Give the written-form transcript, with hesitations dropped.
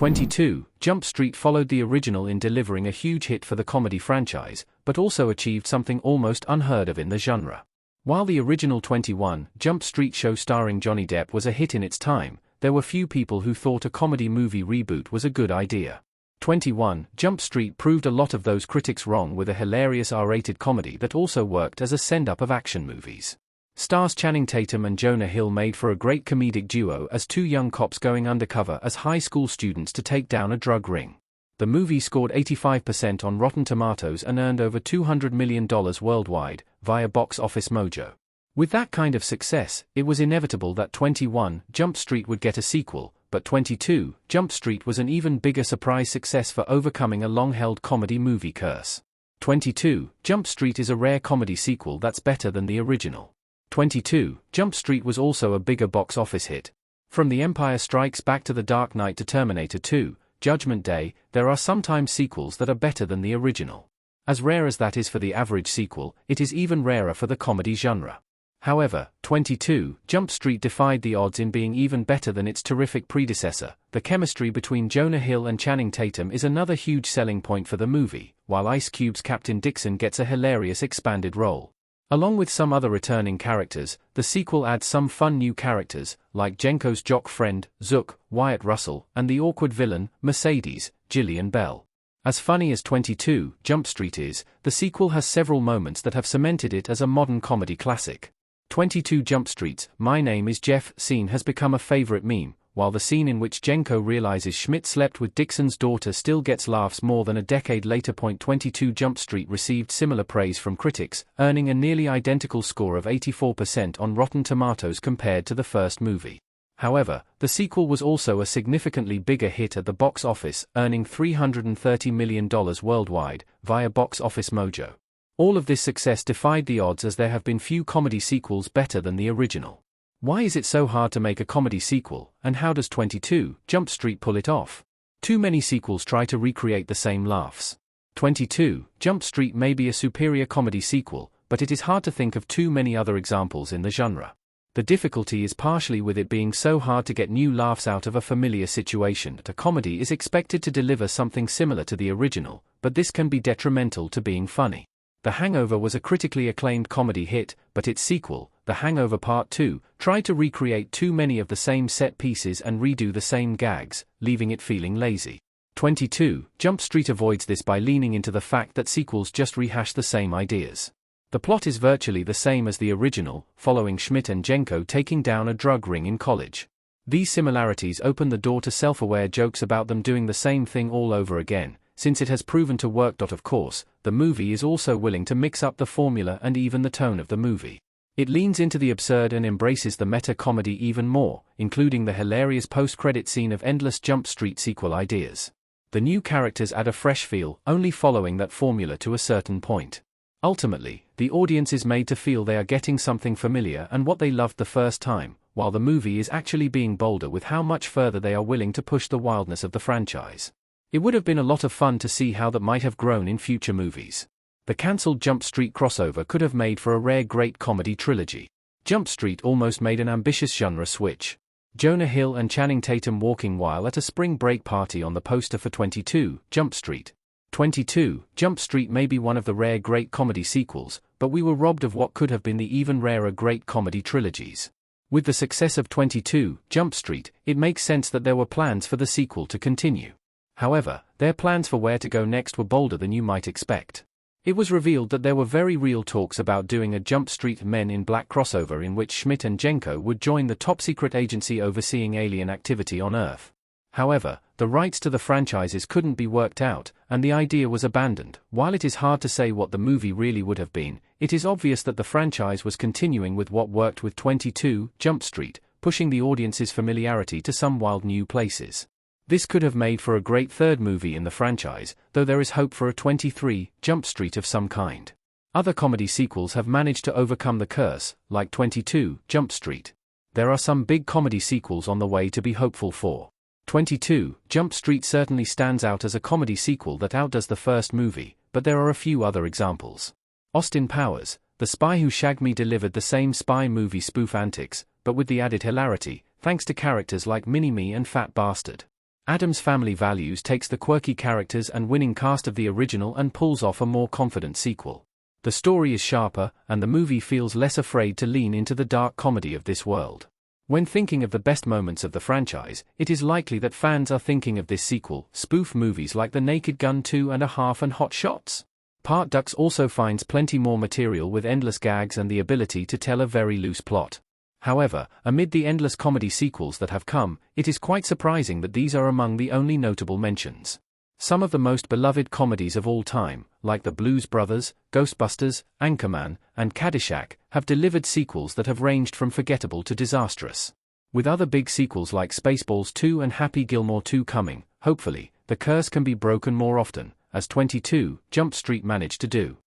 22. Jump Street followed the original in delivering a huge hit for the comedy franchise, but also achieved something almost unheard of in the genre. While the original 21 Jump Street show starring Johnny Depp was a hit in its time, there were few people who thought a comedy movie reboot was a good idea. 21 Jump Street proved a lot of those critics wrong with a hilarious R-rated comedy that also worked as a send-up of action movies. Stars Channing Tatum and Jonah Hill made for a great comedic duo as two young cops going undercover as high school students to take down a drug ring. The movie scored 85% on Rotten Tomatoes and earned over $200 million worldwide, via Box Office Mojo. With that kind of success, it was inevitable that 21 Jump Street would get a sequel, but 22 Jump Street was an even bigger surprise success for overcoming a long-held comedy movie curse. 22 Jump Street is a rare comedy sequel that's better than the original. 22 Jump Street was also a bigger box office hit. From The Empire Strikes Back to The Dark Knight to Terminator 2, Judgment Day, there are sometimes sequels that are better than the original. As rare as that is for the average sequel, it is even rarer for the comedy genre. However, 22 Jump Street defied the odds in being even better than its terrific predecessor. The chemistry between Jonah Hill and Channing Tatum is another huge selling point for the movie, while Ice Cube's Captain Dixon gets a hilarious expanded role. Along with some other returning characters, the sequel adds some fun new characters, like Jenko's jock friend, Zook, Wyatt Russell, and the awkward villain, Mercedes, Gillian Bell. As funny as 22 Jump Street is, the sequel has several moments that have cemented it as a modern comedy classic. 22 Jump Street's "My Name is Jeff" scene has become a favorite meme, while the scene in which Jenko realizes Schmidt slept with Dixon's daughter still gets laughs more than a decade later. 22 Jump Street received similar praise from critics, earning a nearly identical score of 84% on Rotten Tomatoes compared to the first movie. However, the sequel was also a significantly bigger hit at the box office, earning $330 million worldwide, via Box Office Mojo. All of this success defied the odds as there have been few comedy sequels better than the original. Why is it so hard to make a comedy sequel, and how does 22 Jump Street pull it off? Too many sequels try to recreate the same laughs. 22 Jump Street may be a superior comedy sequel, but it is hard to think of too many other examples in the genre. The difficulty is partially with it being so hard to get new laughs out of a familiar situation that a comedy is expected to deliver something similar to the original, but this can be detrimental to being funny. The Hangover was a critically acclaimed comedy hit, but its sequel, The Hangover Part 2, tried to recreate too many of the same set pieces and redo the same gags, leaving it feeling lazy. 22 Jump Street avoids this by leaning into the fact that sequels just rehash the same ideas. The plot is virtually the same as the original, following Schmidt and Jenko taking down a drug ring in college. These similarities open the door to self-aware jokes about them doing the same thing all over again, since it has proven to work. Of course, the movie is also willing to mix up the formula and even the tone of the movie. It leans into the absurd and embraces the meta-comedy even more, including the hilarious post-credit scene of endless Jump Street sequel ideas. The new characters add a fresh feel, only following that formula to a certain point. Ultimately, the audience is made to feel they are getting something familiar and what they loved the first time, while the movie is actually being bolder with how much further they are willing to push the wildness of the franchise. It would have been a lot of fun to see how that might have grown in future movies. The cancelled Jump Street crossover could have made for a rare great comedy trilogy. Jump Street almost made an ambitious genre switch. Jonah Hill and Channing Tatum walking while at a spring break party on the poster for 22 Jump Street. 22 Jump Street may be one of the rare great comedy sequels, but we were robbed of what could have been the even rarer great comedy trilogies. With the success of 22 Jump Street, it makes sense that there were plans for the sequel to continue. However, their plans for where to go next were bolder than you might expect. It was revealed that there were very real talks about doing a Jump Street Men in Black crossover in which Schmidt and Jenko would join the top-secret agency overseeing alien activity on Earth. However, the rights to the franchises couldn't be worked out, and the idea was abandoned. While it is hard to say what the movie really would have been, it is obvious that the franchise was continuing with what worked with 22 Jump Street, pushing the audience's familiarity to some wild new places. This could have made for a great third movie in the franchise, though there is hope for a 23 Jump Street of some kind. Other comedy sequels have managed to overcome the curse, like 22 Jump Street. There are some big comedy sequels on the way to be hopeful for. 22 Jump Street certainly stands out as a comedy sequel that outdoes the first movie, but there are a few other examples. Austin Powers, The Spy Who Shagged Me delivered the same spy movie spoof antics, but with the added hilarity, thanks to characters like Mini-Me and Fat Bastard. Addams Family Values takes the quirky characters and winning cast of the original and pulls off a more confident sequel. The story is sharper, and the movie feels less afraid to lean into the dark comedy of this world. When thinking of the best moments of the franchise, it is likely that fans are thinking of this sequel, spoof movies like The Naked Gun 2.5 and Hot Shots. Part Dux also finds plenty more material with endless gags and the ability to tell a very loose plot. However, amid the endless comedy sequels that have come, it is quite surprising that these are among the only notable mentions. Some of the most beloved comedies of all time, like The Blues Brothers, Ghostbusters, Anchorman, and Caddyshack, have delivered sequels that have ranged from forgettable to disastrous. With other big sequels like Spaceballs 2 and Happy Gilmore 2 coming, hopefully, the curse can be broken more often, as 22 Jump Street managed to do.